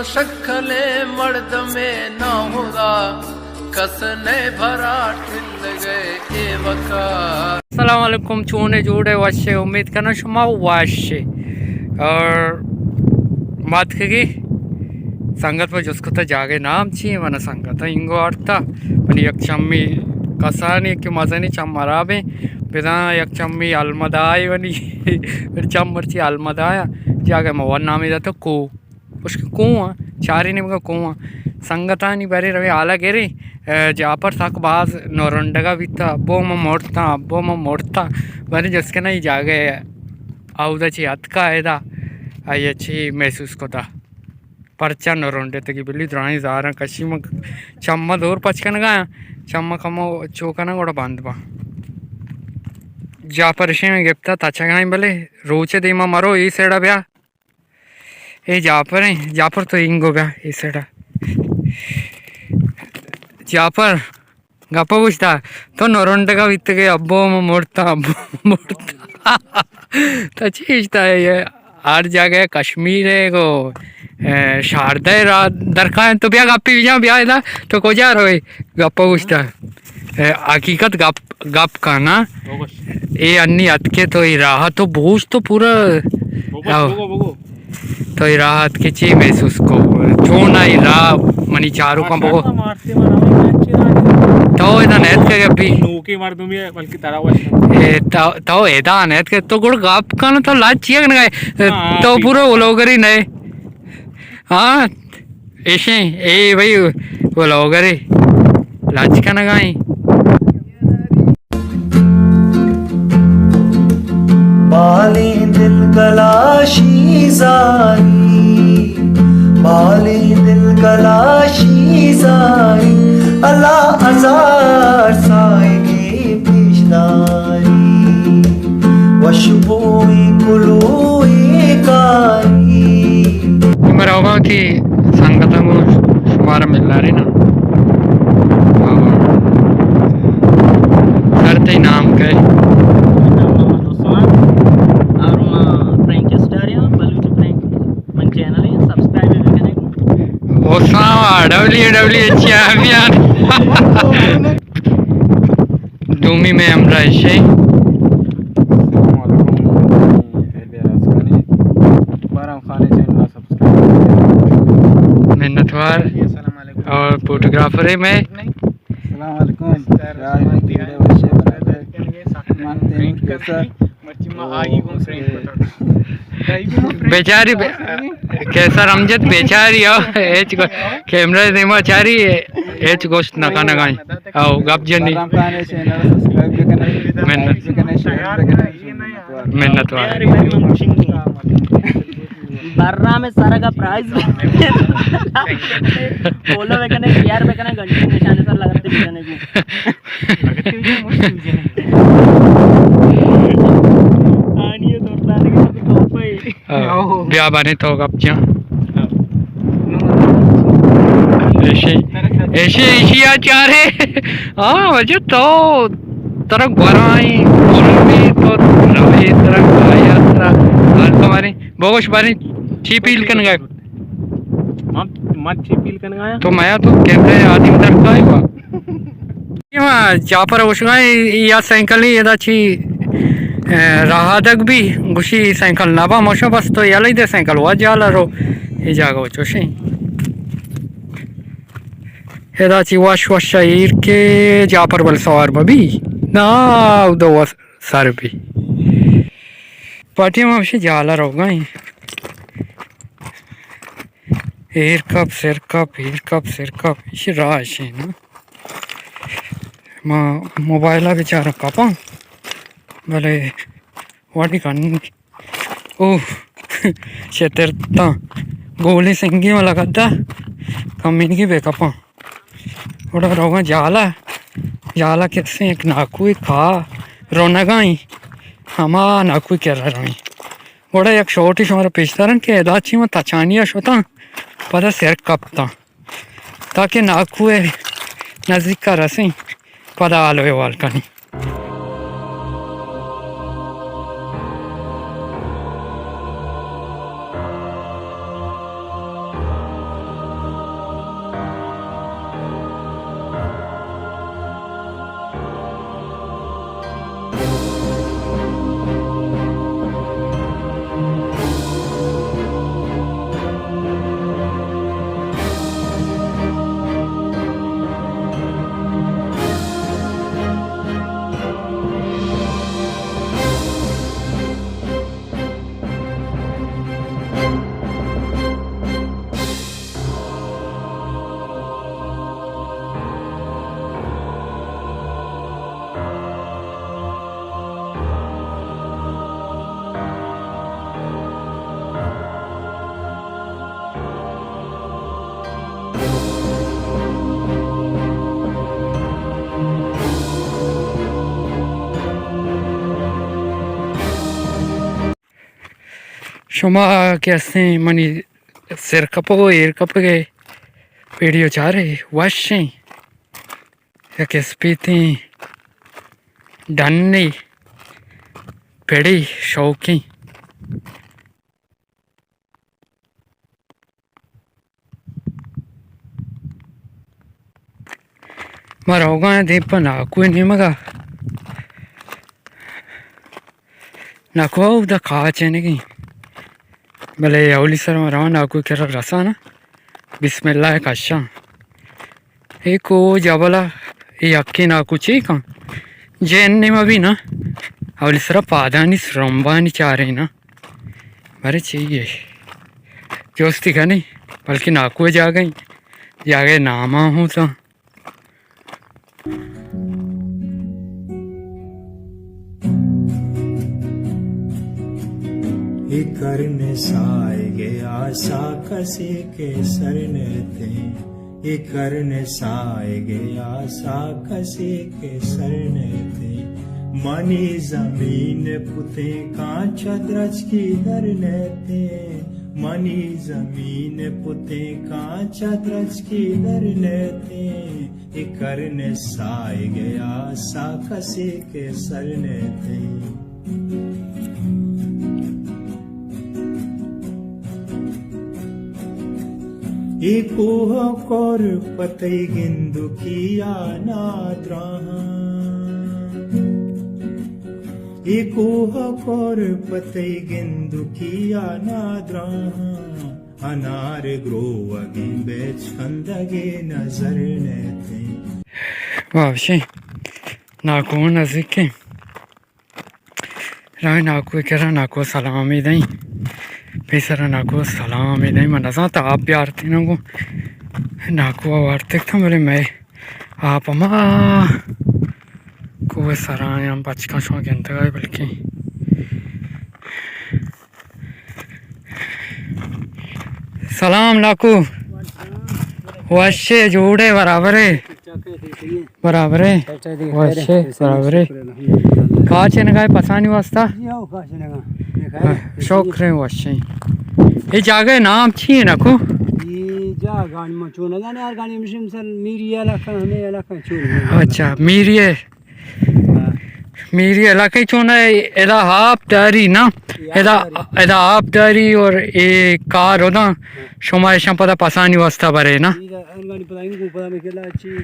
शक्खले मर्द में न होगा कसने भरा ठिल गए ए वका। अस्सलाम वालेकुम चूने जोड़े वाशे उम्मीद करना शुमा वाशे और बात करी संगत में जिसको तो जागे नाम चाहिए वना संगत इंगो अर्था पण एक चम्मी कसानी की मजा नहीं चम्मरा में बिना एक चम्मी अलमदाई वनी चम्मरची अलमदाया जागे में वन नाम तो को उसके कुआं चारी ने कुआं संगता नहीं बरे रवे आला गेरी जापर तक बाज नोरंडगा बिता अब्बो मोड़ता बरे जिसके ना ही जागे औदची अतका ऐदा अच्छी महसूस कोता परचा नोरंडे तक बिल्ली द्राणी ज़ारा कशी मग चम्मा दूर पचकन गया चम्मा कमो चौकना गोड़ा बांध बा जापर में गिफ्ता तचा गाई भले रोचे दीमा मरो ई सेड़ा ब्या ये जापर है जापर तो इंगो ब्या ई सेड़ा जापर गप्पा पूछता तो नोरंड का वित्त के अब्बो मोड़ता तो चीजता है ये हर जगह कश्मीर है को शारदा दरका है तो ब्या गप्पी भी ब्या है तो को जा रहे गप्पा पूछता हकीकत गप का ना ये अन्नी अतके तो ही राह तो भूज तो पूरा तो ही राहत के ची महसूस को छोना ही राह मनी चारों का बो तो इधर नेट के गप्पी नूकी मार दूँ भी बल्कि तारा तो इधर नेट के तो गुड़ गप का ना तो लाज चिया ना गए तो पूरा वो लोग ही नहीं हाँ ऐसे ए भाई वो लोग ही लाज का ना गए बाले दिल गलाशी जारी बाले दिल गलाशी जारी अल्लाह अजार साएगे पेशदारी वशबोए कुलोए कारी मेरा होगा कि संगत में हमारा मिलना रही ना करते नाम के डूमी में हमरा ऐसे मेहनतवार और फोटोग्राफर में बेचारी कैसा रमजत बेचारी एच कैमरा देमा चारी एच गोश्त नका नगाई आओ गप जनी मेहनत बर्रा में सारा का प्राइस बोलो बेकने यार बेकने घंटे निशाने सर लगाते बिजने को आनिए दोस्ताने के तो पे ब्याह बने तो गप जा ऐसे एशिया चारे हाँ वजह तो तरक बराई भी तो रवे तरक यात्रा हर तुम्हारे बोगोश बारे चीपील कन गए मत चीपील कन गया तो मैं तो कैमरे आदिम दर का ही हुआ जापर उशगाई या साइकिल नहीं ये दाची राहदक भी गुशी साइकिल नाबा मोशो बस तो याला ही दे साइकिल हुआ जाला रो ये जागा वो चोशी ये दाची वाश शायर के जापर बल सवार बबी ना उधर वो सर भी पार्टी में अवश्य जाला रोगा ही एयर कप इसे राश है ना माँ मोबाइल बेचारा कापा भले वाटी कानी ओह शेतरता गोली सिंगी में लगाता कमीन की बेकपा उड़ा रोगा जाला कैसे एक नाकू ही खा रोना गाई हमा नाकू क्या रही उड़ा एक छोटी हमारा पेशदारन के दाची में तचानिया शोता पता सिर कपता ताकि नाकू नज़दीक का रसी पता आलो वाल का नहीं Shoma guessing money circapo air capage video chare washing. Ya que spiti danny pedi shouking. Maroga de pana kuinimaga. Nako the kachenigi. Bale Aulisar around Aku Kera Rasana. Bismillah Kasha. Eko Jabala Yakina Kuchika. Jen Nimavina. Aulisra Padanis Rombani Charina. Marichi. Jostikani. Palkinaku Jagai. Jage Nama Husa. करने साए गया सा कसे के सरने थे ये करने साए गया सा कसे के सरने थे मनी जमीन पुते कांचा द्रज की दरने थे मनी जमीन पुते कांचा द्रज की दरने थे ये करने साए गया सा कसे के सरने थे Ikuh kor patay gindu kiya nadraha Ikuh kor patay gindu kiya nadraha Anar grow agin bech kandage nazar nete Wow, she Naku nazike Rai Naku Kera Naku Salami Dai Pesara Naku Salami Dai Manazata Apiarti Naku Naku Artik Tamale May Apama Kuwe Sarayam Bachka Shogenta Bilki Salam Naku Washe Jude Varabare Varabare Washe Varabare Kache Nagai Pasani Wasta Shokre Washe ये जगह नाम छी ना को ये जा गाड़ी में चोना जाने यार गाड़ी में सिमसल मीरिया इलाका हमें इलाका चोर अच्छा मीरी इलाके चोना एदा हाफ डायरी ना एदा हाफ डायरी और ये कार होना शुमाइशां पता पसानी वास्ता बरे ना गाड़ी पता इनको पता में केला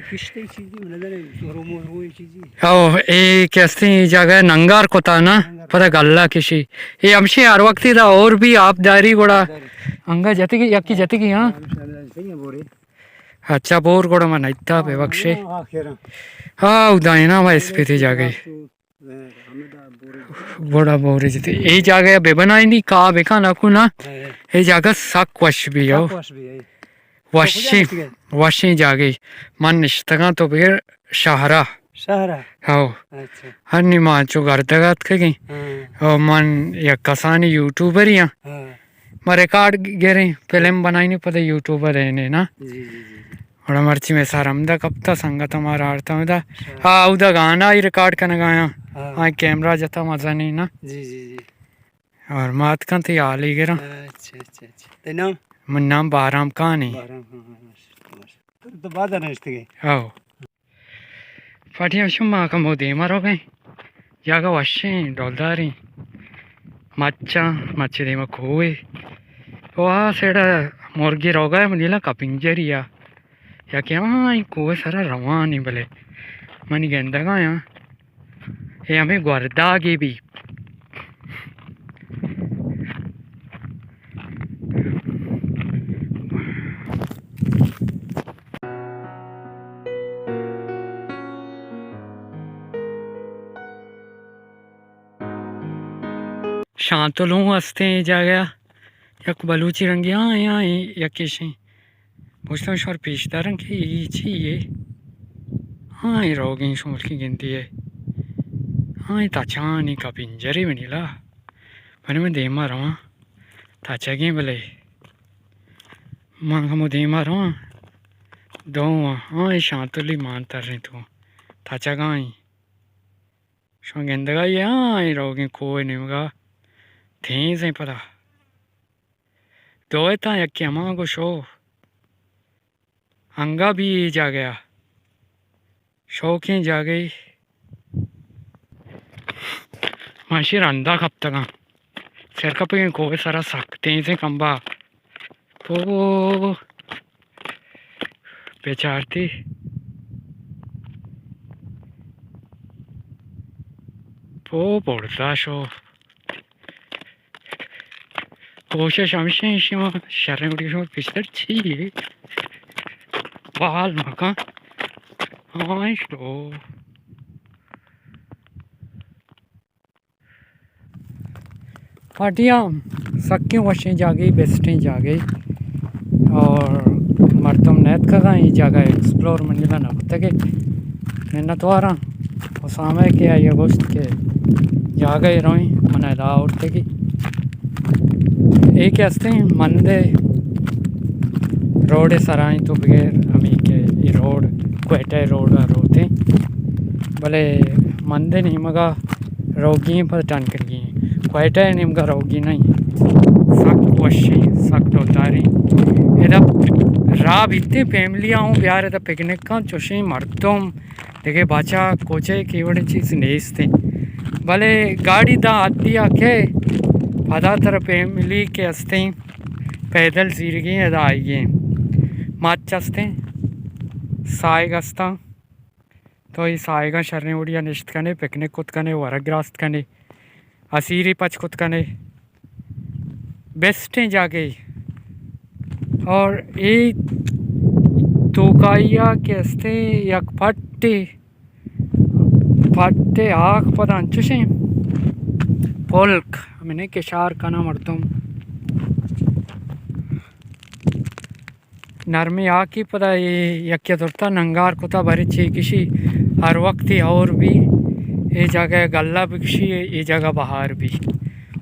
किश्ते चीज़ में नजर रोमो चीज़ ओ ये कैसे जगह नंगार कोता ना पता गल्ला किसी ये हमसे हर वक्त ही था और भी आप डायरी गोड़ा अंगा जाती की हाँ अच्छा बोर गोड़ा मन इतना बेवक्शे हाँ उदाई ना मैं इस पे थी जागे बड़ा बोरे जते ये जगह बेबनाई नहीं कहाँ बेका ना कुना ये जगह सक वश भी हो वशी जागे मन निश्तगा तो फिर शहरा हाँ हर निमान चो गर्दगत के गई और मन या कसानी यूट्यूबर ही मैं रिकॉर्ड गिरे फिल्म बनाई नहीं पता यूट्यूबर है ने ना बड़ा मर्ची में सारमदा कब था संगत हमारा आरता में था हाँ उधर गाना ही रिकॉर्ड करने गया हाँ कैमरा जता मजा नहीं ना और मात का थी हाल ही गिरा मन नाम बाराम कहानी तो बात है ना इसके हाँ फाटिया शुमा का मोदी मारो गए जागा वशे डॉलदारी मच्छी दे में खोए वहाँ सेड़ा मुर्गी रोगा है मुझे कपिंजरिया या क्या कोई सारा रवा नहीं भले मनी गेंदा का यहाँ ये हमें गुर्दा की भी शांत लूँ हंसते जा गया या बलूची रंगी हाँ यहाँ या किसी पूछता हूँ शोर पेशदार रंग की चाहिए हाँ ये रोगी शोर की गिनती है हाँ ये ताचा नहीं का पिंजरे में नीला मैंने मैं देमा रहा ताचा की भले माँ का मुँह देमा रहा दो हाँ ये शांतुली मान तर रही तू ताचा कहाँ ही शो गेंद का ये हाँ ये रोगी कोई नहीं मगा थे सही पता दो था यक्की अमा को शो हंगा भी जा गया शौकी जा गई माशिर अंदा कब तक सिर कप को सारा सकते से कंबा तो बेचारती वो पड़ता शो कोशिश हमेशा शरण पिछड़ छी बाल मका हाँ शो पार्टियाँ सक्की वशें जा गई बेस्टें जा गई और मर्तम नैत का ये जगह एक्सप्लोर मंजिला ना तके मैंने तो आ रहा और सामने के आई अगस्त के जा गए रोई मना ला उठते की एक हस्ते मंदे रोड सराई तो बगैर हमी के ये रोड क्वेटे रोड रोते भले मंदे नहीं मगा रोगी पर टन कर गई क्वेटे नहीं मगा रोगी नहीं सख्त वशी सख्त उतारी इधर राब इतने फैमिलियाँ हूँ प्यार इधर पिकनिक का चुशी मर्दों देखे बाचा कोचे की बड़ी चीज़ नहीं थे भले गाड़ी दा आती आके आधा तरह फैमिली के हंसते पैदल सीर गए अदा आई गए माच चस्ते साय गस्ता तो ये साय का शरने उड़िया निश्चित कने पिकनिक कुत कने वरग्रास्त कने असीरी पच कुत कने बेस्टें जा गई और ये तोकाइया के हस्ते यक फट्टे आख पता अंचुशे पोल्क मैंने केशार का नाम मर्दुम नरमी आकी पता ये यक्या दुर्ता नंगार कुता भरी ची किसी हर वक्त ही और भी ये जगह गल्ला बिकशी ये जगह बाहर भी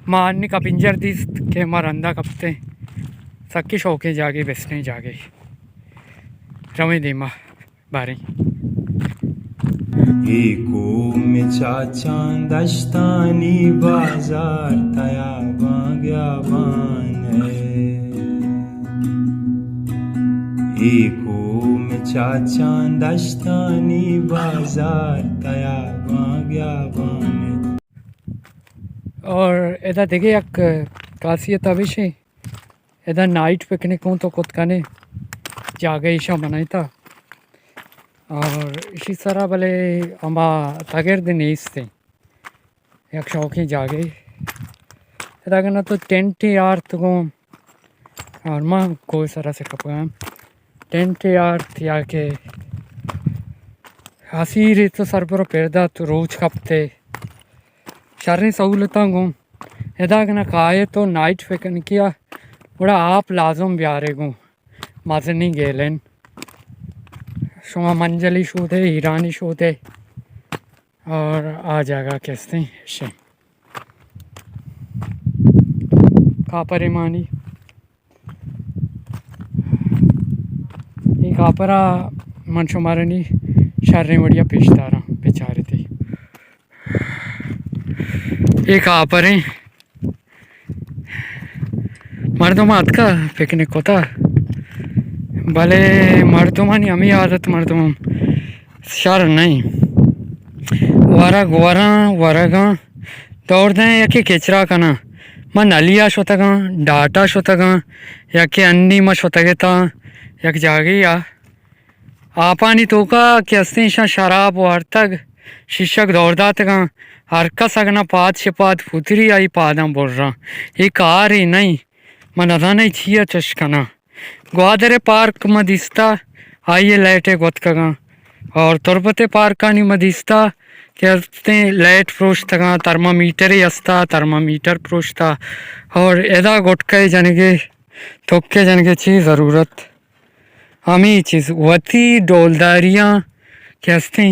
मारने का पिंजर दी के मरंदा कपते सक्की शौके जागे बेसने जागे रमे दीमा बारी एको में चाचा दस्तानी बाजार तया बाग्या बान है एको में चाचा दस्तानी बाजार तया बाग्या बान है। और इधर देखिए एक खासियत अभिषेक इधर नाइट पिकनिक हूँ तो खुद कने जागे ईशा मनाई था और इसी तरह भले अम्बा तगेर दिन थे एक शौकी जागे इधर तो टेंट यार तो और माँ कोई सारा से कपड़ा टेंट यार थिया के हसी तो सर पर पैदा तो रोज कपते शर्नी सहूलत गूँ इधर खाए तो नाइट पिकनिक किया बड़ा आप लाजम ब्यारे गो मज़े नहीं गेलेन शुमा मंजली शो थे हीरानी शो थे और आ जाएगा कैसे शे कापरे मानी ये कापरा मन शुमारनी शर्रे बढ़िया पेशदारा बेचारे थे ये कापरे मर्दमात का पिकनिक होता भले मर्दमानी हमें आदत मर्दम शर नहीं वरग वरा वरगा दौड़ दें या कि केचरा कना मन अलिया शोतगा डाटा शोतगा या कि अन्नी म शोतगेता या कि जागी या आपानी तो का कि अस्तिशा शराब वार्तग शिक्षक दौड़दातगा हरका सगना पाद शिपाद फुतरी आई पादम बोल रहा ये कार ही नहीं मन अदा नहीं छिया चशकना ग्वादरे पार्क मदिस्ता आइए लाइटे गोतकगा और तुरबते पार्क का नहीं मदिस्ता कहते लाइट प्रोशतगा थर्मामीटर ही अस्ता थर्मामीटर प्रोशता और एदा गोटके जनगे थोके जनगे चीज़ ज़रूरत हमी चीज़ वती डोलदारियाँ कहते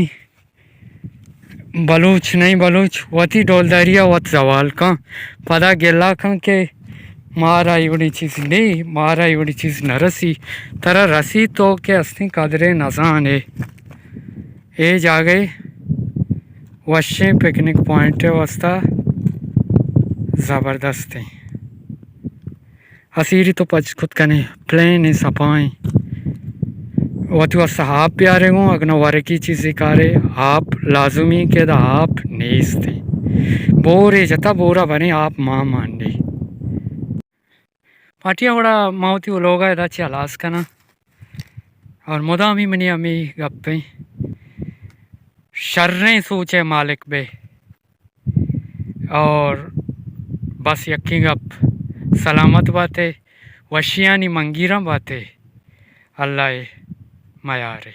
बलूच नहीं बलूच वती डोलदारियाँ वत जवाल का पता गेला का के मारा इवड़ी चीज़ नहीं मारा इवड़ी चीज़ न रसी तरह रसी तो के अस्ती कदरे नजान है ये जा गए वशे पिकनिक पॉइंट वस्ता ज़बरदस्त है असीरी तो पच खुद कने प्लेन सपाई वतु आप प्यारे गो अगन वारे की चीज़ कारे आप लाजुमी के दा आप नीस थे बोरे जता बोरा बने आप माँ मांडी पाटिया बड़ा मावती वो लोग है दाची अलास का ना और मुदामी मनी अमी गप्पे शर्रे सोचे मालिक बे और बस यकी गप सलामत बातें वशियानी मंगीरा बातें अल्लाह मायारे